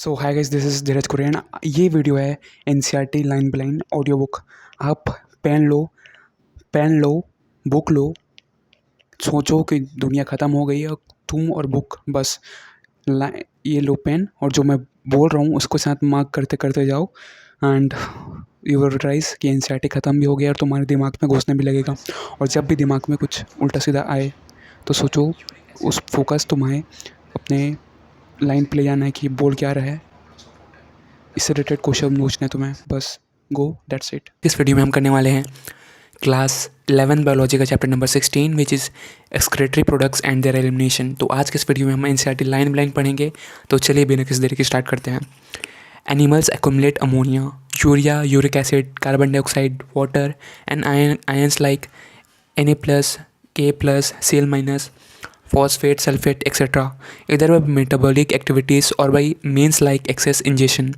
So hi guys, this is Dheeraj Kurian. ये video है NCERT line by line audio book. आप pen लो, book लो, सोचो कि दुनिया ख़त्म हो गई है, तुम और बुक बस ये लो पेन, और जो मैं बोल रहा हूँ उसको साथ मार्क करते करते जाओ एंड यू विल रियलाइज़ कि एनसीईआरटी ख़त्म भी हो गया और तुम्हारे दिमाग में घुसने भी लगेगा। और जब भी दिमाग में कुछ उल्टा सीधा आए तो सोचो, उस फोकस तुम्हें अपने लाइन पे ले जाना है कि बोल क्या रहा है। इससे रिलेटेड क्वेश्चन पूछना है तुम्हें, बस गो, दैट्स इट। इस वीडियो में हम करने वाले हैं क्लास 11 बायोलॉजी का chapter number 16 which is excretory products and there elimination. तो आज के इस वीडियो में हम एनसीईआरटी लाइन बाय लाइन पढ़ेंगे। तो चलिए बिना किसी देरी के स्टार्ट करते हैं। Animals accumulate ammonia, urea, uric acid, carbon dioxide, water and ions like Na+, K+, Cl-, phosphate, sulfate, etc. either by metabolic activities or by means like excess ingestion.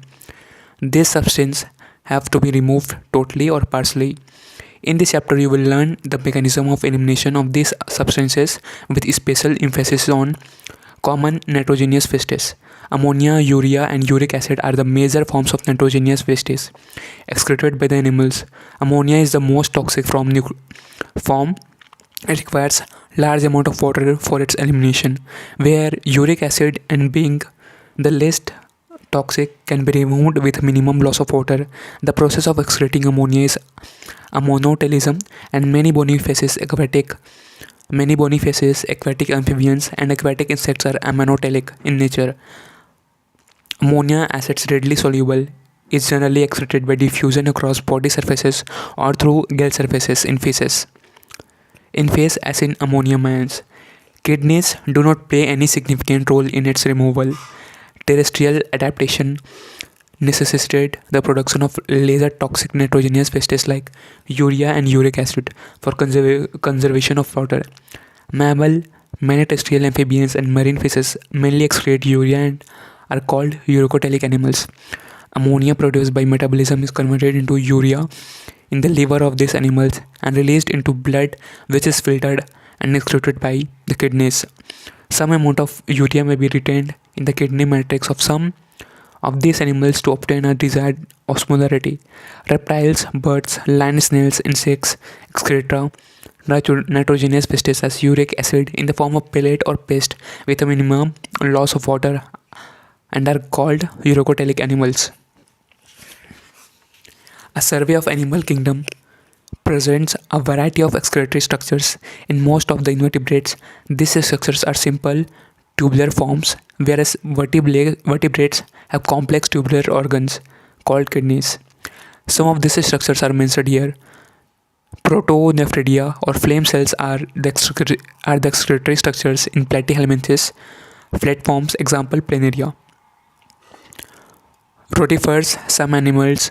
These substances have to be removed totally or partially. In this chapter, you will learn the mechanism of elimination of these substances with special emphasis on common nitrogenous wastes. Ammonia, urea, and uric acid are the major forms of nitrogenous wastes excreted by the animals. Ammonia is the most toxic form. It requires large amount of water for its elimination, where uric acid, and being the least toxic, can be removed with minimum loss of water. The process of excreting ammonia is ammonotelism, and many bonifaces, aquatic amphibians, and aquatic insects are ammonotelic in nature. Ammonia, as it's readily soluble, is generally excreted by diffusion across body surfaces or through gill surfaces in feces. In phase as in ammonium ions. Kidneys do not play any significant role in its removal. Terrestrial adaptation necessitated the production of lesser toxic nitrogenous wastes like urea and uric acid for conservation of water. Mammal, many terrestrial amphibians, and marine fishes mainly excrete urea and are called uricotelic animals. Ammonia produced by metabolism is converted into urea in the liver of these animals and released into blood, which is filtered and excreted by the kidneys. Some amount of urea may be retained in the kidney matrix of some of these animals to obtain a desired osmolarity. Reptiles, birds, land snails, insects, etc. Nitrogenous wastes as uric acid in the form of pellet or paste with a minimum loss of water and are called uricotelic animals. A survey of animal kingdom presents a variety of excretory structures. In most of the invertebrates, these structures are simple tubular forms, whereas vertebrates have complex tubular organs called kidneys. Some of these structures are mentioned here. Protonephridia or flame cells are the excretory structures in platyhelminthes, flatworms, example planaria. Rotifers, some animals,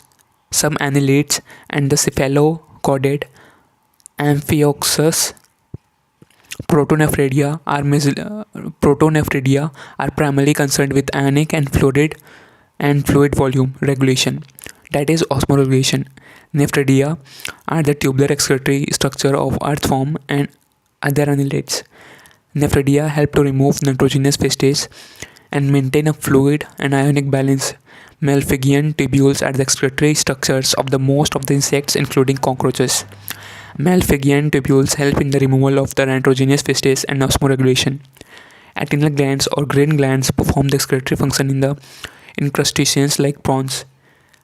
some annelids, and the cephalochordate Amphioxus. Protonephridia are primarily concerned with ionic and fluid volume regulation, that is osmoregulation. Nephridia are the tubular excretory structure of earthworm and other annelids. Nephridia help to remove nitrogenous wastes and maintain a fluid and ionic balance. Malpighian tubules are the excretory structures of the most of the insects, including cockroaches. Malpighian tubules help in the removal of the nitrogenous wastes and osmoregulation. Adrenal glands or green glands perform the excretory function in crustaceans like prawns.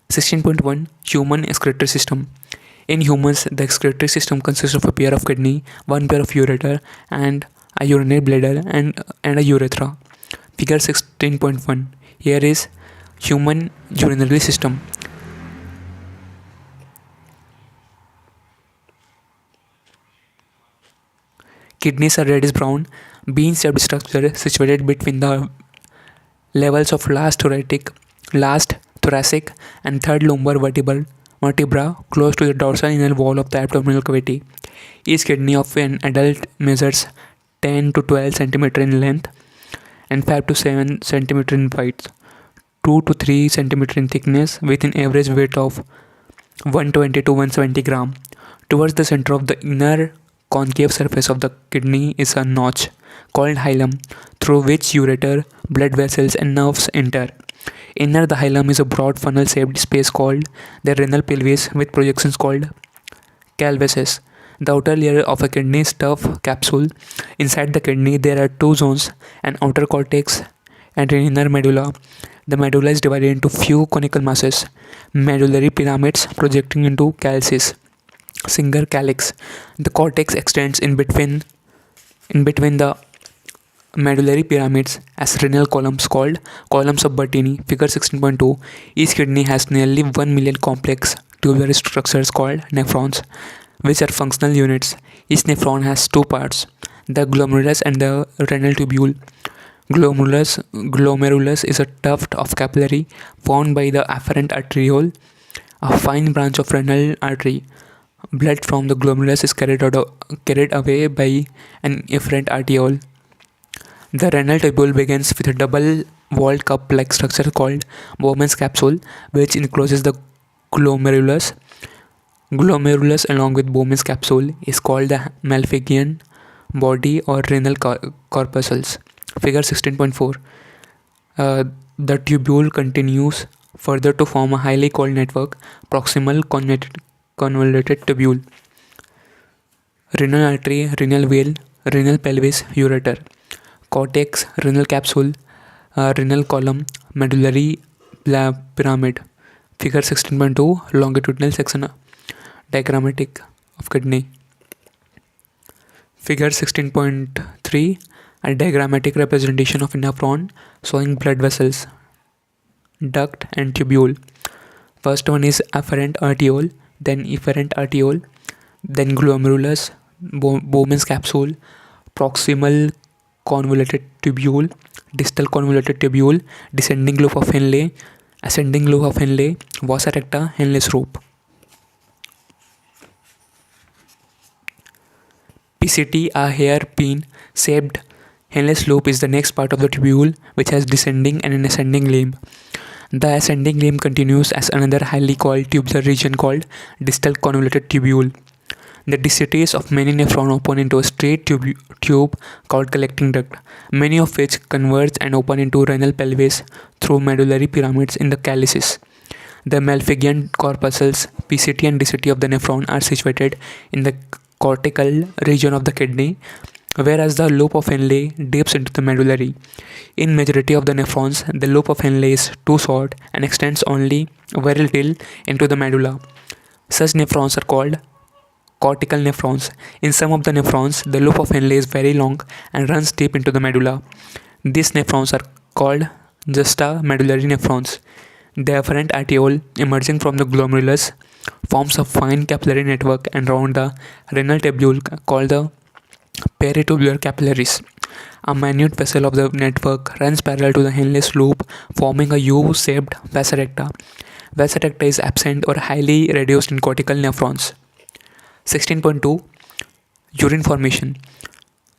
16.1 Human excretory system. In humans, the excretory system consists of a pair of kidney, one pair of ureter, and a urinary bladder and a urethra. Figure 16.1. Here is human urinary system. Kidneys are reddish brown, bean-shaped structure situated between the levels of last thoracic and third lumbar vertebra close to the dorsal inner wall of the abdominal cavity. Each kidney of an adult measures 10 to 12 cm in length and 5 to 7 cm in width, 2 to 3 cm in thickness, with an average weight of 120 to 170 gram. Towards the center of the inner concave surface of the kidney is a notch called hilum, through which ureter, blood vessels, and nerves enter. Inner the hilum is a broad funnel-shaped space called the renal pelvis with projections called calvases. The outer layer of a kidney is tough capsule. Inside the kidney, there are two zones: an outer cortex and an inner medulla. The medulla is divided into few conical masses, medullary pyramids projecting into calyces, single calyx. The cortex extends in between the medullary pyramids as renal columns called columns of Bertini. Figure 16.2. Each kidney has nearly 1 million complex tubular structures called nephrons, which are functional units. Each nephron has two parts, the glomerulus and the renal tubule. Glomerulus is a tuft of capillary formed by the afferent arteriole, a fine branch of renal artery. Blood from the glomerulus is carried away by an efferent arteriole. The renal tubule begins with a double-walled cup-like structure called Bowman's capsule, which encloses the glomerulus. Glomerulus, along with Bowman's capsule, is called the Malpighian body or renal corpuscles. Figure 16.4. The tubule continues further to form a highly coiled network, proximal convoluted tubule, renal artery, renal vein, renal pelvis, ureter, cortex, renal capsule, renal column, medullary pyramid. Figure 16.2. Longitudinal section diagrammatic of kidney. Figure 16.3. A diagrammatic representation of a nephron showing blood vessels, duct and tubule. First one is afferent arteriole, then efferent arteriole, then glomerulus, Bowman's capsule, proximal convoluted tubule, distal convoluted tubule, descending loop of Henle, ascending loop of Henle, vasa recta, Henle's rope. PCT, a hairpin shaped Henle's loop, is the next part of the tubule which has descending and an ascending limb. The ascending limb continues as another highly coiled tubular region called distal convoluted tubule. The discities of many nephrons open into a straight tube called collecting duct, many of which converge and open into renal pelvis through medullary pyramids in the calyces. The Malpighian corpuscles, PCT and discity of the nephron are situated in the cortical region of the kidney, whereas the loop of Henle dips into the medullary. In majority of the nephrons, the loop of Henle is too short and extends only very little into the medulla. Such nephrons are called cortical nephrons. In some of the nephrons, the loop of Henle is very long and runs deep into the medulla. These nephrons are called juxtamedullary nephrons. The afferent arteriole emerging from the glomerulus forms a fine capillary network and around the renal tubule called the peritubular capillaries. A minute vessel of the network runs parallel to the Henle's loop, forming a U-shaped vasa recta. Vasa recta is absent or highly reduced in cortical nephrons. 16.2. Urine formation.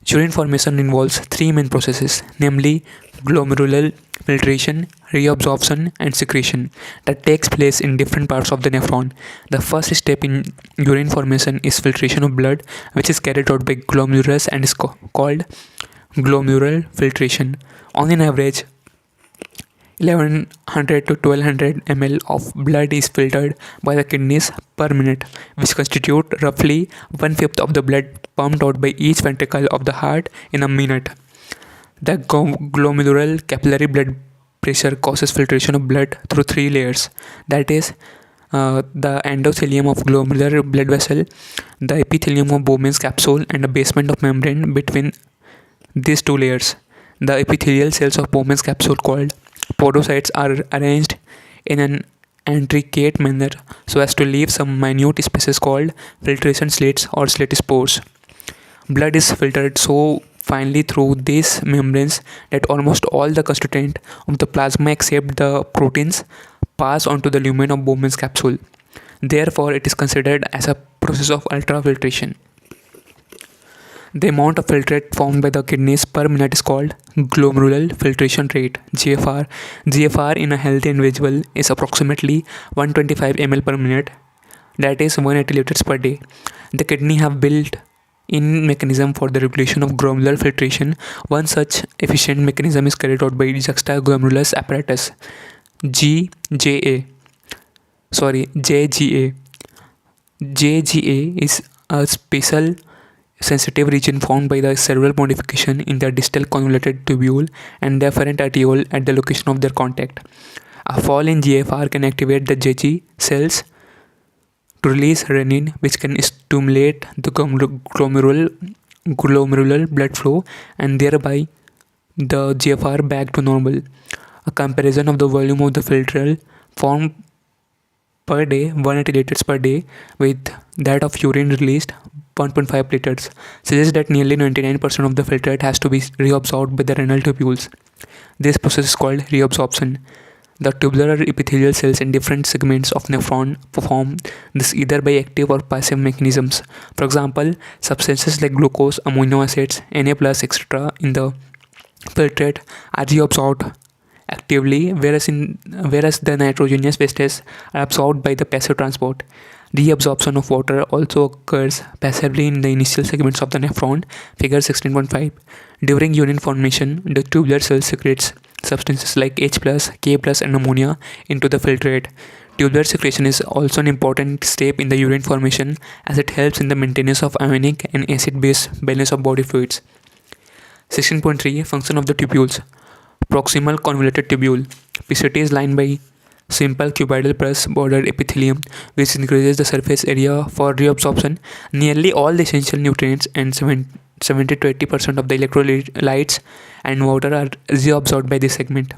Urine formation involves three main processes, namely glomerular filtration, reabsorption, and secretion, that takes place in different parts of the nephron. The first step in urine formation is filtration of blood, which is carried out by glomerulus and is called glomerular filtration. On an average, 1100 to 1200 ml of blood is filtered by the kidneys per minute, which constitute roughly 1/5 of the blood pumped out by each ventricle of the heart in a minute. The glomerular capillary blood pressure causes filtration of blood through three layers, that is, the endothelium of glomerular blood vessel, the epithelium of Bowman's capsule, and the basement of membrane between these two layers. The epithelial cells of Bowman's capsule, called podocytes, are arranged in an intricate manner so as to leave some minute spaces called filtration slits or slit spores. Blood is filtered so finely through these membranes that almost all the constituent of the plasma except the proteins pass onto the lumen of Bowman's capsule. Therefore, it is considered as a process of ultrafiltration. The amount of filtrate formed by the kidneys per minute is called glomerular filtration rate, GFR. GFR in a healthy individual is approximately 125 ml per minute, that is 180 liters per day. The kidney have built-in mechanism for the regulation of glomerular filtration. One such efficient mechanism is carried out by juxtaglomerulus apparatus. GJA. Sorry, JGA. JGA is a special sensitive region found by the several modification in the distal convoluted tubule and the afferent arteriole at the location of their contact. A fall in GFR can activate the JG cells to release renin, which can stimulate the glomerular blood flow and thereby the GFR back to normal. A comparison of the volume of the filtrate formed per day, 180 liters per day, with that of urine released, 1.5 liters, suggests that nearly 99% of the filtrate has to be reabsorbed by the renal tubules. This process is called reabsorption. The tubular epithelial cells in different segments of nephron perform this either by active or passive mechanisms. For example, substances like glucose, amino acids, Na+, etc. in the filtrate are reabsorbed actively, whereas the nitrogenous wastes are absorbed by the passive transport. Reabsorption of water also occurs passively in the initial segments of the nephron, figure 16.5. During urine formation, the tubular cell secretes substances like H+, K+, and ammonia into the filtrate. Tubular secretion is also an important step in the urine formation as it helps in the maintenance of ionic and acid-base balance of body fluids. 16.3 Function of the tubules. Proximal convoluted tubule. PCT is lined by simple cuboidal press bordered epithelium, which increases the surface area for reabsorption. Nearly all the essential nutrients and 70 to 80% of the electrolytes and water are reabsorbed by this segment.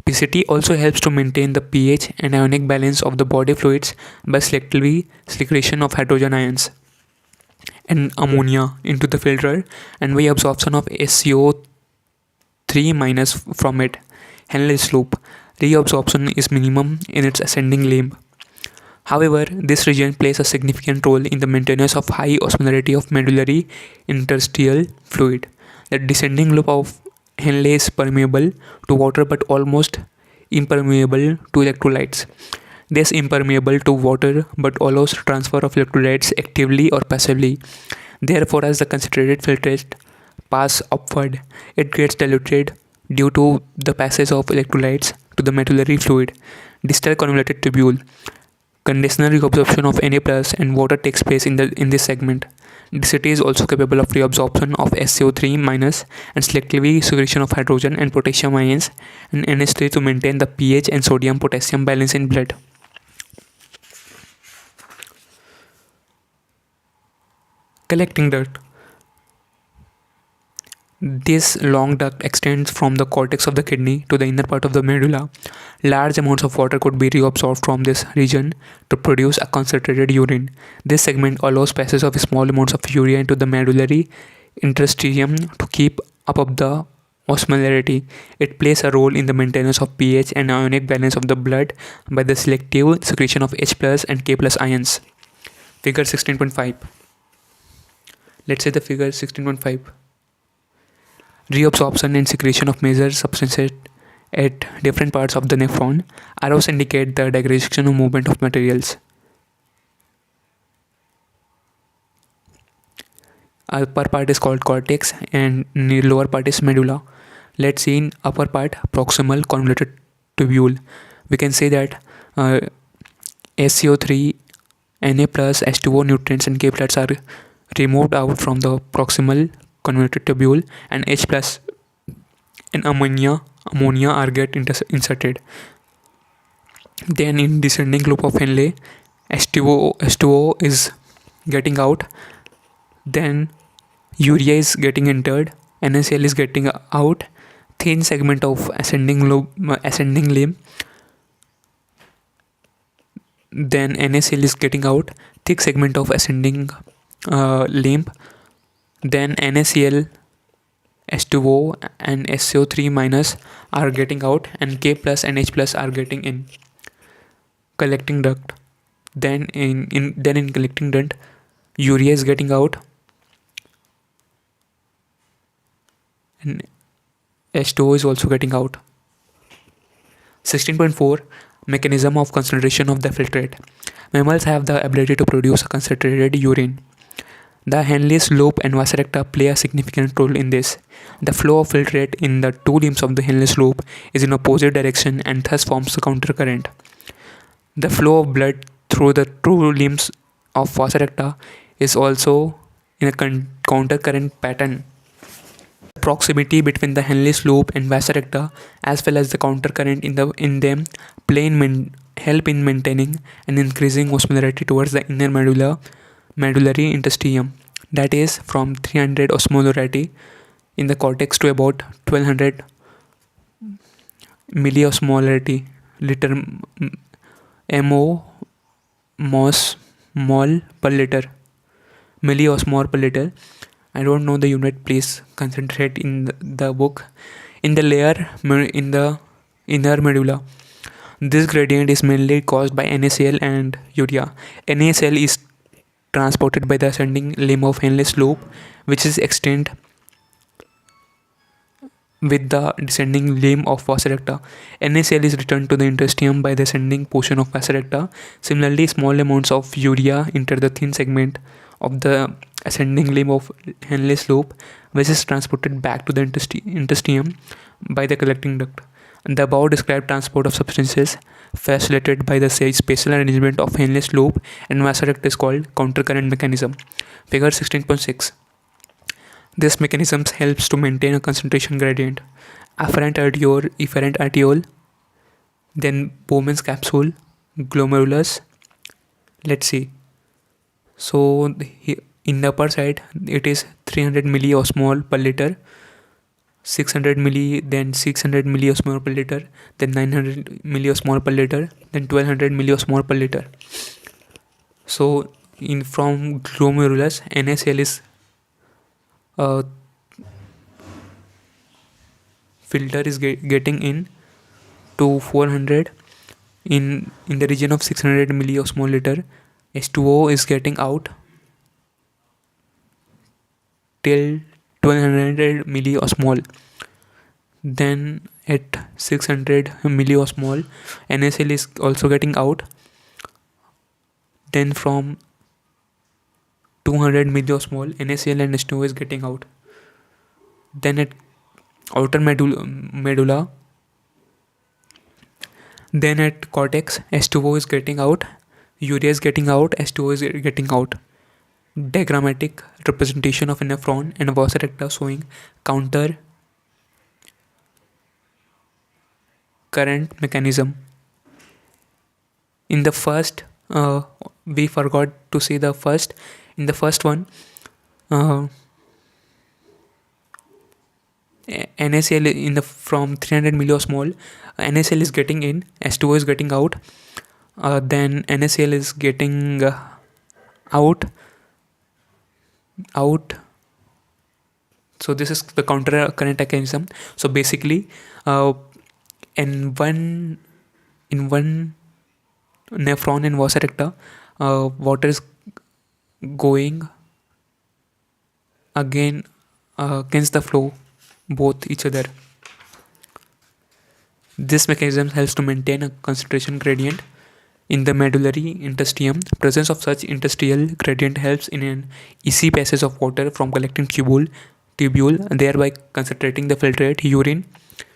PCT also helps to maintain the pH and ionic balance of the body fluids by selectively secretion of hydrogen ions and ammonia into the filter and by absorption of SCO3- from it. Henle slope. Reabsorption is minimum in its ascending limb. However, this region plays a significant role in the maintenance of high osmolarity of medullary interstitial fluid. The descending loop of Henle is permeable to water but almost impermeable to electrolytes. This impermeable to water but allows transfer of electrolytes actively or passively. Therefore, as the concentrated filtrate pass upward, it gets diluted due to the passage of electrolytes to the medullary fluid. Distal convoluted tubule. Conditional reabsorption of Na+ and water takes place in this segment. DCT is also capable of reabsorption of SCO3- and selectively secretion of hydrogen and potassium ions and NH3 to maintain the pH and sodium-potassium balance in blood. Collecting duct. This long duct extends from the cortex of the kidney to the inner part of the medulla. Large amounts of water could be reabsorbed from this region to produce a concentrated urine. This segment allows passage of small amounts of urea into the medullary interstitium to keep up the osmolarity. It plays a role in the maintenance of pH and ionic balance of the blood by the selective secretion of H+ and K+ ions. Figure 16.5. Let's say the figure 16.5. Reabsorption and secretion of major substances at different parts of the nephron. Arrows indicate the degradation or movement of materials. Upper part is called cortex and lower part is medulla. Let's see in upper part, proximal convoluted tubule. We can say that SCO3, Na+, H2O nutrients and K+ are removed out from the proximal convoluted tubule and H+ and ammonia are get inserted. Then in descending loop of Henle, H2O is getting out. Then urea is getting entered, NaCl is getting out, thin segment of ascending limb. Then NaCl is getting out, thick segment of ascending limb. Then NaCl, H2O and SCO3- are getting out and K+ and H+ are getting in. Collecting duct. Then in collecting duct, urea is getting out and H2O is also getting out. 16.4 Mechanism of concentration of the filtrate. Mammals have the ability to produce a concentrated urine. The Henle's loop and vas recta play a significant role in this. The flow of filtrate in the two limbs of the Henle's loop is in opposite direction and thus forms a countercurrent. The flow of blood through the two limbs of vas recta is also in a countercurrent pattern. Proximity between the Henle's loop and vas recta, as well as the countercurrent in them, help in maintaining and increasing osmolarity towards the inner medullary interstitium. That is from 300 osmolarity in the cortex to about 1200 milliosmolarity liter mol per liter, milliosmol per liter. I don't know the unit, please concentrate in the book. In the in the inner medulla, this gradient is mainly caused by NaCl and urea. NaCl is transported by the ascending limb of Henle's loop, which is extend with the descending limb of vas recta. NaCl is returned to the interstitium by the ascending portion of vas recta. Similarly, small amounts of urea enter the thin segment of the ascending limb of Henle's loop, which is transported back to the interstitium by the collecting duct. The above described transport of substances facilitated by the spatial arrangement of Henle's loop and vas recta is called countercurrent mechanism. Figure 16.6. This mechanism helps to maintain a concentration gradient. Afferent arteriole, then Bowman's capsule, glomerulus. Let's see. So in the upper side, it is 300 milliosmol per liter, 600 milliosmol per liter, then 900 milliosmol per liter, then 1200 milliosmol per liter. So from glomerulus, NaCl is filter is getting in to 400 in the region of 600 milliosmol liter. H2O is getting out till 1200 milliosmol. Then at 600 milliosmol, NaCl is also getting out. Then from 200 milliosmol, NaCl and H2O is getting out. Then at outer medulla, then at cortex, H2O is getting out, urea is getting out, H2O is getting out. Diagrammatic representation of a nephron and a vas recta showing counter current mechanism. In the first, we forgot to see the first. In the first one, NaCl in the from 300 milliosmol, NaCl is getting in, H2O is getting out. Then NaCl is getting out. So this is the counter current mechanism. So basically, in one nephron and vas recta, water is going against the flow, both each other. This mechanism helps to maintain a concentration gradient in the medullary interstitium. Presence of such interstitial gradient helps in an easy passage of water from collecting tubule, thereby concentrating the filtrate urine.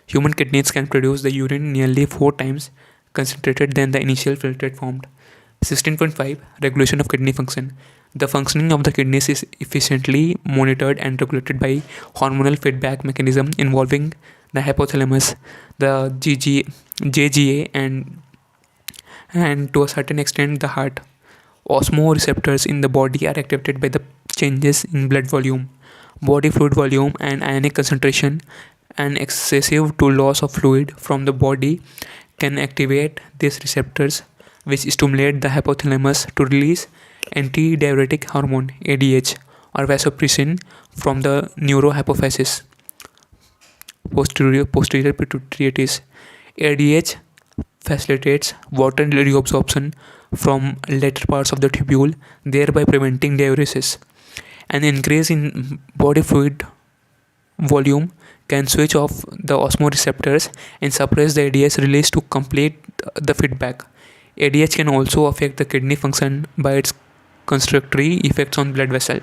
Human kidneys can produce the urine nearly 4 times concentrated than the initial filtrate formed. 16.5. Regulation of kidney function. The functioning of the kidneys is efficiently monitored and regulated by hormonal feedback mechanism involving the hypothalamus, the JGA, and to a certain extent the heart. Osmoreceptors in the body are activated by the changes in blood volume, body fluid volume, and ionic concentration. And excessive to loss of fluid from the body can activate these receptors, which stimulate the hypothalamus to release antidiuretic hormone ADH or vasopressin from the neurohypophysis, posterior pituitary. ADH facilitates water reabsorption from later parts of the tubule, thereby preventing diuresis. An increase in body fluid volume can switch off the osmoreceptors and suppress the ADH release to complete the feedback. ADH can also affect the kidney function by its vasoconstrictory effects on blood vessel.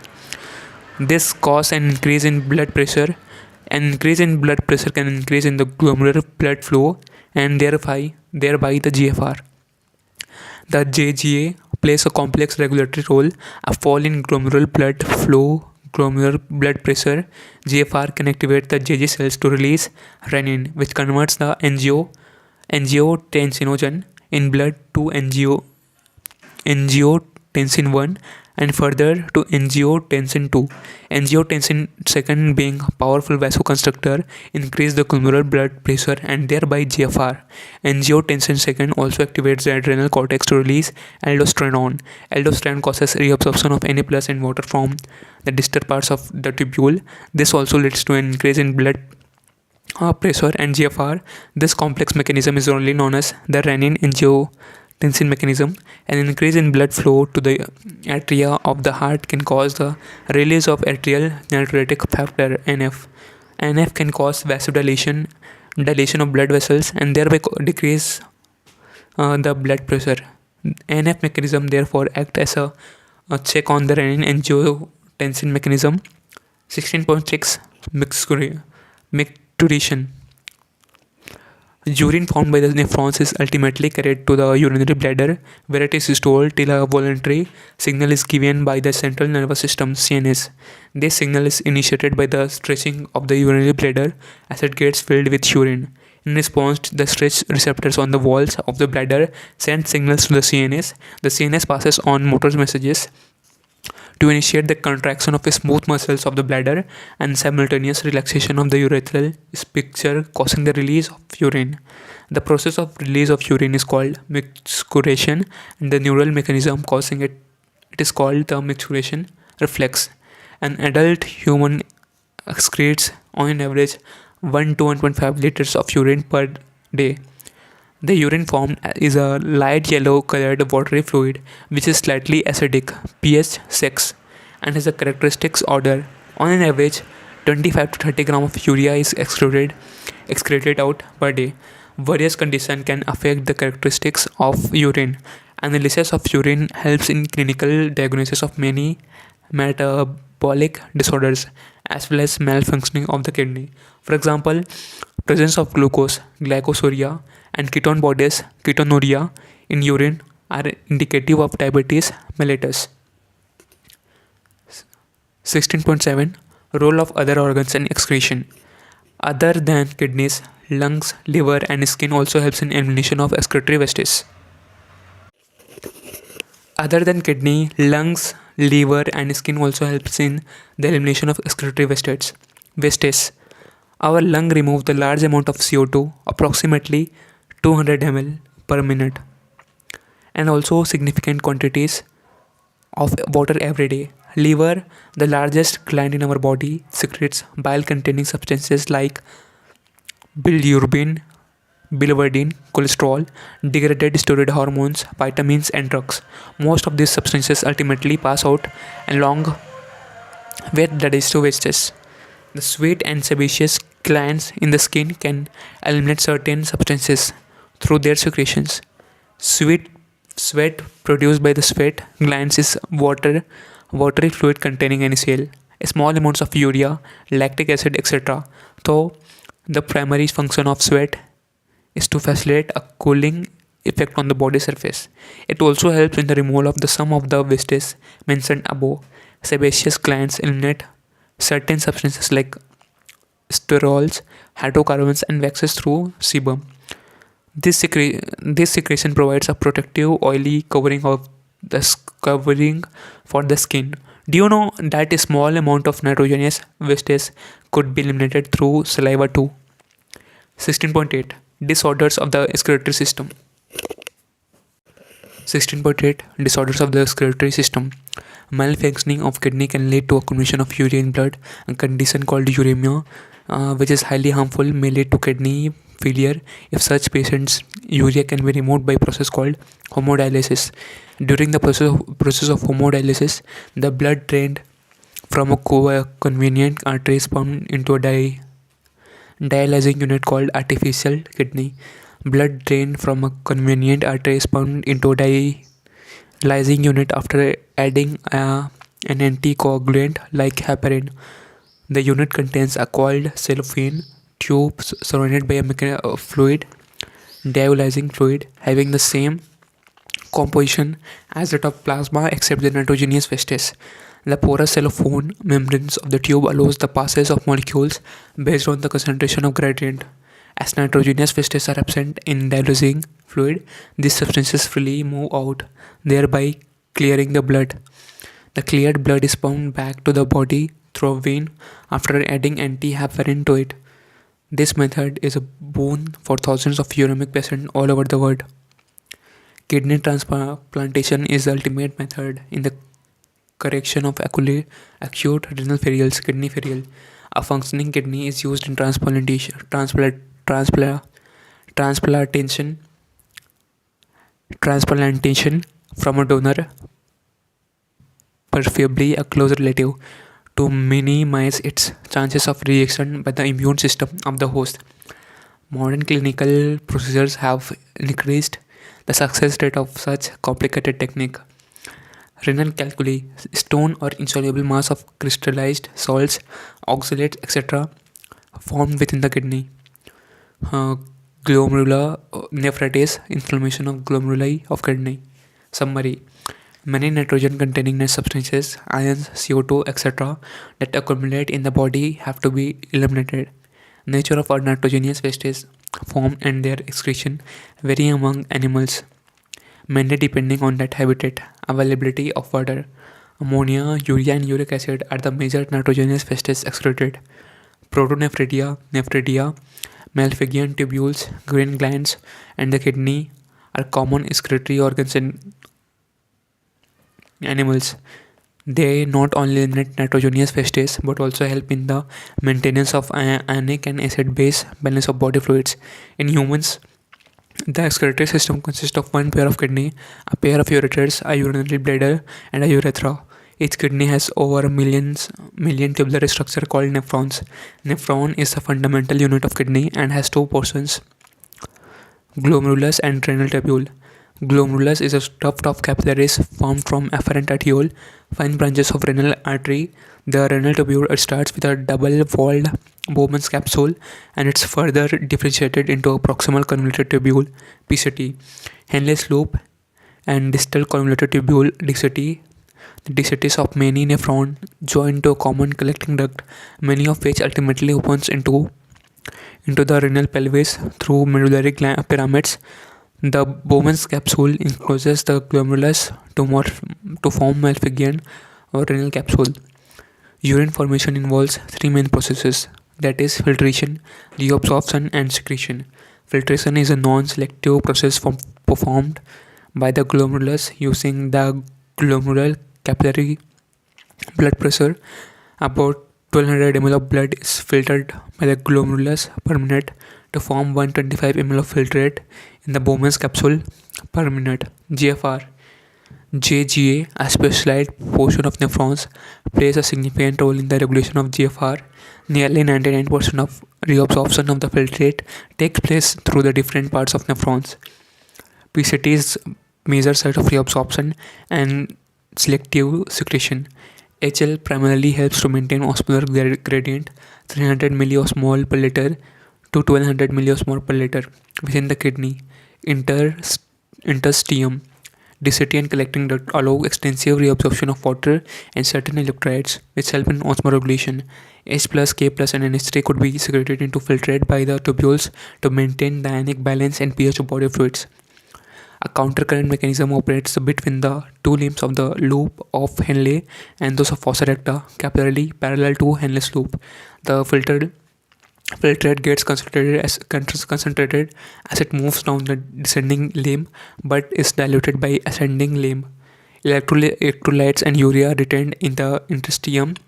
This causes an increase in blood pressure. An increase in blood pressure can increase in the glomerular blood flow and thereby the GFR. The JGA plays a complex regulatory role. A fall in glomerular blood flow, glomerular blood pressure, GFR can activate the JG cells to release renin, which converts the angiotensinogen in blood to angiotensin 1 and further to angiotensin 2. Angiotensin second, being a powerful vasoconstrictor, increase the glomerular blood pressure and thereby GFR. Angiotensin second also activates the adrenal cortex to release aldosterone. Aldosterone causes reabsorption of Na plus and water from the distal parts of the tubule. This also leads to an increase in blood pressure and GFR. This complex mechanism is only known as the renin-angiotensin mechanism. An increase in blood flow to the atria of the heart can cause the release of atrial natriuretic factor (NF). NF can cause vasodilation, dilation of blood vessels, and thereby decrease the blood pressure. NF mechanism therefore acts as a check on the renin-angiotensin mechanism. 16.6 Micturition. Urine formed by the nephrons is ultimately carried to the urinary bladder, where it is stored till a voluntary signal is given by the central nervous system (CNS). This signal is initiated by the stretching of the urinary bladder as it gets filled with urine. In response, the stretch receptors on the walls of the bladder send signals to the CNS. The CNS passes on motor messages to initiate the contraction of the smooth muscles of the bladder and simultaneous relaxation of the urethral stricture, causing the release of urine. The process of release of urine is called micturition, and the neural mechanism causing it is called the micturition reflex. An adult human excretes on an average 1 to 1.5 liters of urine per day. The urine formed is a light yellow colored watery fluid which is slightly acidic, pH 6, and has a characteristic odor. On an average, 25 to 30 grams of urea is excreted out per day. Various conditions can affect the characteristics of urine. Analysis of urine helps in clinical diagnosis of many metabolic disorders as well as malfunctioning of the kidney. For example, presence of glucose, glycosuria, and ketone bodies, ketonuria, in urine are indicative of diabetes mellitus. 16.7 Role of other organs in excretion. Other than kidneys, lungs, liver, and skin also helps in elimination of excretory wastes. Other than kidney, lungs, liver, and skin also helps in the elimination of excretory wastes. Our lung remove the large amount of CO2, approximately 200 ml per minute, and also significant quantities of water every day. Liver, the largest gland in our body, secretes bile-containing substances like bilirubin, biliverdin, cholesterol, degraded steroid hormones, vitamins, and drugs. Most of these substances ultimately pass out along with the digestive wastes. The sweat and sebaceous glands in the skin can eliminate certain substances through their secretions. Sweat produced by the sweat glands is watery fluid containing NaCl, small amounts of urea, lactic acid, etc. Though the primary function of sweat is to facilitate a cooling effect on the body surface. It also helps in the removal of some of the wastes mentioned above. Sebaceous glands eliminate certain substances like sterols, hydrocarbons, and waxes through sebum. This secretion provides a protective, oily covering for the skin. Do you know that a small amount of nitrogenous wastes could be eliminated through saliva too? 16.8 Disorders of the excretory system. 16.8 Disorders of the excretory system. Malfunctioning of kidney can lead to accumulation of urea in blood. A condition called uremia, which is highly harmful, may lead to kidney failure. If such patients, urea can be removed by a process called hemodialysis. During the process of hemodialysis, the blood drained from a convenient artery is pumped into a dialyzing unit called artificial kidney. Blood drained from a convenient artery is pumped into a lysing unit after adding an anticoagulant like heparin. The unit contains a coiled cellophane tube surrounded by a fluid, dialysing fluid, having the same composition as that of plasma except the nitrogenous vestes. The porous cellophane membranes of the tube allows the passage of molecules based on the concentration of gradient. As nitrogenous vestes are absent in dialysing fluid, these substances freely move out, thereby clearing the blood. The cleared blood is pumped back to the body through a vein after adding anti-heparin to it. This method is a boon for thousands of uremic patients all over the world. Kidney transplantation is the ultimate method in the correction of acute renal failures, kidney failure. A functioning kidney is used in transplantation, transplantation from a donor, preferably a close relative, to minimize its chances of rejection by the immune system of the host. Modern clinical procedures have increased the success rate of such complicated technique. Renal calculi, stone or insoluble mass of crystallized salts, oxalates, etc., formed within the kidney. Glomerular nephritis, inflammation of glomeruli of kidney. Summary: many nitrogen containing substances, ions, CO2, etc., that accumulate in the body have to be eliminated. Nature of our nitrogenous wastes form and their excretion vary among animals, mainly depending on that habitat, availability of water. Ammonia, urea, and uric acid are the major nitrogenous wastes excreted. Protonephridia, nephridia, Malpighian tubules, green glands, and the kidney are common excretory organs in animals. They not only eliminate nitrogenous wastes but also help in the maintenance of ionic and acid-base balance of body fluids. In humans, the excretory system consists of one pair of kidney, a pair of ureters, a urinary bladder, and a urethra. Each kidney has over a million tubular structure called nephrons. Nephron is the fundamental unit of kidney and has two portions, glomerulus and renal tubule. Glomerulus is a tuft of capillaries formed from afferent arteriole, fine branches of renal artery. The renal tubule starts with a double-walled Bowman's capsule and it's further differentiated into a proximal convoluted tubule, PCT, Henle's loop, and distal convoluted tubule, DCT. The DCTs of many nephrons join to a common collecting duct, many of which ultimately opens into the renal pelvis through medullary pyramids. The Bowman's capsule encloses the glomerulus to form Malpighian or renal capsule. Urine formation involves three main processes, that is filtration, reabsorption, and secretion. Filtration is a non-selective process performed by the glomerulus using the glomerular capillary blood pressure. About 1200 ml of blood is filtered by the glomerulus per minute to form 125 ml of filtrate in the Bowman's capsule per minute. GFR. JGA, a specialized portion of nephrons, plays a significant role in the regulation of GFR. Nearly 99% of reabsorption of the filtrate takes place through the different parts of nephrons. PCT is major site of reabsorption and selective secretion. HL primarily helps to maintain osmolar gradient 300 milliosmol per liter to 1200 milliosmol per liter within the kidney. Interstitium, DCT and collecting duct allow extensive reabsorption of water and certain electrolytes which help in osmoregulation. H+, K+, and NH3 could be secreted into filtrate by the tubules to maintain the ionic balance and pH of body fluids. A countercurrent mechanism operates between the two limbs of the loop of Henle and those of fossa recta, capillarily parallel to Henle's loop. The filtrate gets concentrated as it moves down the descending limb but is diluted by ascending limb. Electrolytes and urea are retained in the interstitium.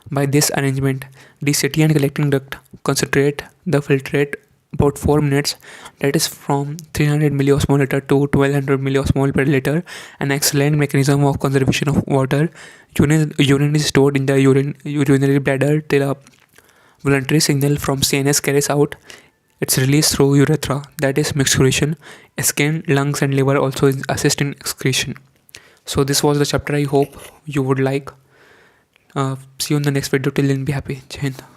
By this arrangement, DCT and collecting duct concentrate the filtrate about 4 minutes, that is from 300 milliosmol liter to 1200 milliosmol per liter, an excellent mechanism of conservation of water. Urine is stored in the urinary bladder till a voluntary signal from CNS carries out its release through urethra, that is micturition. Skin, lungs, and liver also assist in excretion. So this was the chapter. I hope you would like. See you in the next video. Till then, be happy. Jai Hind.